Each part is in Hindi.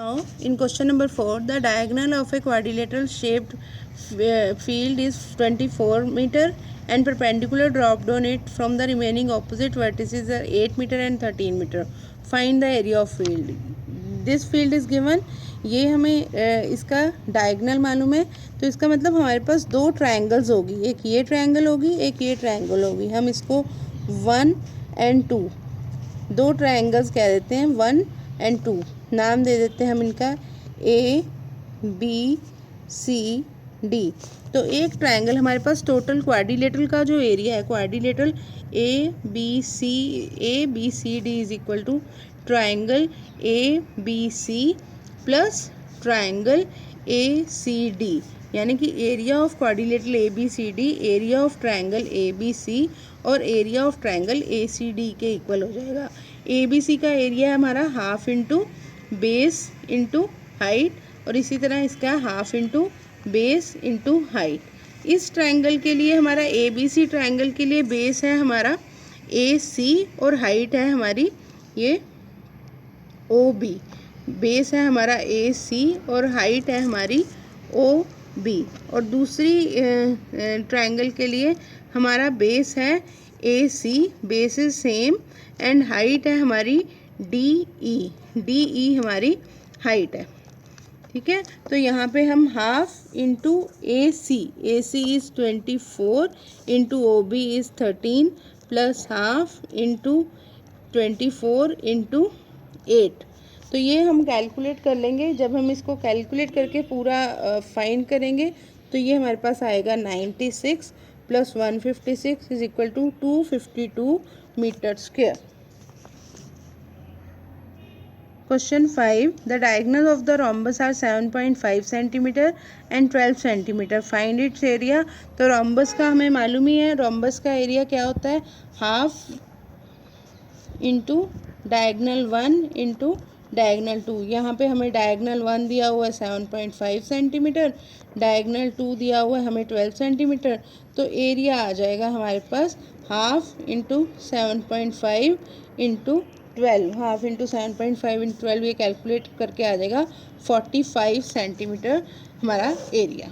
Now, in question number 4, the diagonal of a quadrilateral shaped field is 24 meter and perpendicular dropped on it from the remaining opposite vertices are 8 meter and 13 meter. Find the area of field. This field is given. ये हमें इसका डायगनल मालूम है, तो इसका मतलब हमारे पास दो ट्रायंगल्स होगी, एक ये ट्रायंगल होगी, एक ये ट्रायंगल होगी. हम इसको 1 and 2 दो ट्रायंगल्स कह देते हैं, 1 and 2. नाम दे देते हैं हम इनका A B C D. तो एक ट्रायंगल हमारे पास टोटल क्वाड्रिलेटरल का जो एरिया है, quadrilateral A B C D is equal to triangle A B C plus triangle A C D, यानी कि area of quadrilateral A B C D area of triangle A B C और area of triangle A C D के इक्वल हो जाएगा. ए बी सी का एरिया है हमारा half into base into height, और इसी तरह इसका half into base into height. इस ट्रायंगल के लिए हमारा ए बी सी ट्रायंगल के लिए बेस है हमारा ए सी और हाइट है हमारी ये ओ बी. बेस है हमारा ए सी और हाइट है हमारी ओ बी. और दूसरी ट्रायंगल के लिए हमारा बेस है A C, base is same, and height है हमारी डी ई हमारी हाइट है. ठीक है, तो यहाँ पे हम half into A C is 24 into O B is 13 plus half into 24 into 8. तो ये हम कैलकुलेट कर लेंगे. जब हम इसको कैलकुलेट करके पूरा फाइंड करेंगे तो ये हमारे पास आएगा 96 plus 156 is equal to 252 metre square. Question 5. The diagonal of the rhombus are 7.5 centimeter and 12 centimeter. Find its area. तो rhombus का हमें मालूम ही है, rhombus का एरिया क्या होता है, half into diagonal 1 into diagonal 2. यहाँ पे हमें डायगनल 1 दिया हुआ है 7.5 सेंटीमीटर, डायगनल 2 दिया हुआ है हमें 12 सेंटीमीटर. तो एरिया आ जाएगा हमारे पास half into 7.5 into 12. Half into 7.5 into 12 ये कैलकुलेट करके आ जाएगा 45 सेंटीमीटर हमारा area.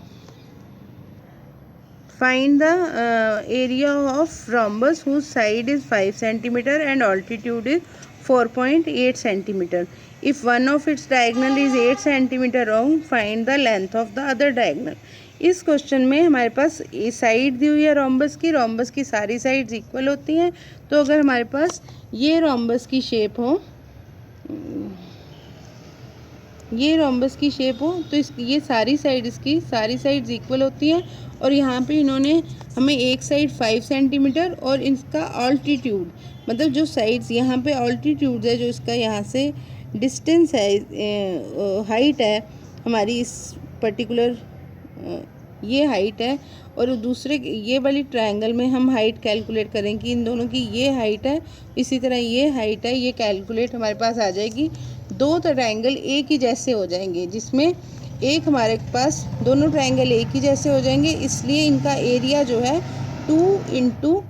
Find the area of rhombus whose side is 5 centimeter and altitude is 4.8 centimeter. If one of its diagonal is 8 centimeter long, find the length of the other diagonal. इस क्वेश्चन में हमारे पास साइड दी हुई है रोम्बस की सारी साइड्स इक्वल होती हैं. तो अगर हमारे पास ये रोम्बस की शेप हो, तो ये सारी साइड्स इक्वल होती हैं. और यहाँ पे इन्होंने हमें एक साइड 5 सेंटीमीटर और इसका ऑल्टीट्यूड, मतलब जो साइड्स यहाँ पे ऑल्टीट्यूड है, जो इसका यहाँ से डिस्टेंस है, हाइट है हमारी इस पर्टिकुलर, ये हाइट है. और दूसरे ये वाली ट्रायंगल में हम हाइट कैलकुलेट करें कि इन दोनों की ये हाइट है, इसी तरह ये हाइट है, ये कैलकुलेट हमारे पास आ जाएगी. दो ट्रायंगल एक ही जैसे हो जाएंगे, जिसमें एक हमारे पास दोनों ट्रायंगल एक ही जैसे हो जाएंगे, इसलिए इनका एरिया जो है 2 into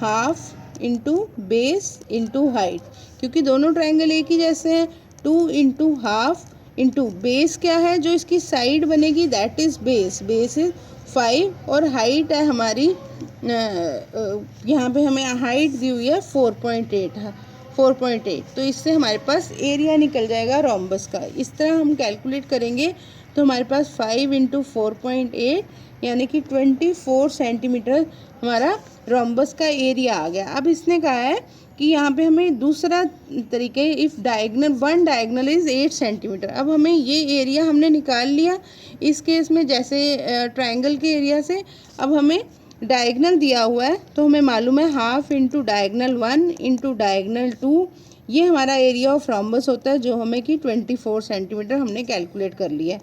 half into base into height. क्योंकि दोनों ट्रायंगल एक ही जैसे हैं, 2 इंटू हाफ इंटू बेस क्या है, जो इसकी साइड बनेगी दैट इज़ बेस इज 5 और हाइट है हमारी, यहाँ पे हमें हाइट दी हुई है 4.8. तो इससे हमारे पास एरिया निकल जाएगा रोम्बस का. इस तरह हम कैलकुलेट करेंगे तो हमारे पास 5 इंटू 4.8 यानी कि 24 सेंटीमीटर हमारा रोम्बस का एरिया आ गया. अब इसने कहा है कि यहाँ पे हमें दूसरा तरीके, if one diagonal is 8 centimetre. अब हमें ये एरिया हमने निकाल लिया इस केस में, जैसे ट्रायंगल के एरिया से. अब हमें डायगनल दिया हुआ है तो हमें मालूम है half into diagonal 1 into diagonal 2, ये हमारा एरिया ऑफ रोम्बस होता है, जो हमें कि 24 सेंटीमीटर हमने कैलकुलेट कर लिया है.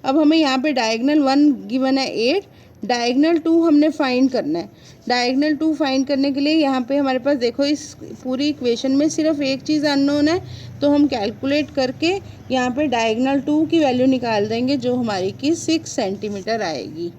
अब हमें यहाँ पे डायगनल 1 गिवन है 8, डायगनल 2 हमने फाइंड करना है. डायगनल 2 फाइंड करने के लिए यहाँ पे हमारे पास देखो, इस पूरी इक्वेशन में सिर्फ एक चीज़ अननोन है, तो हम कैलकुलेट करके यहाँ पे डायगनल 2 की वैल्यू निकाल देंगे, जो हमारी कि 6 सेंटीमीटर आएगी.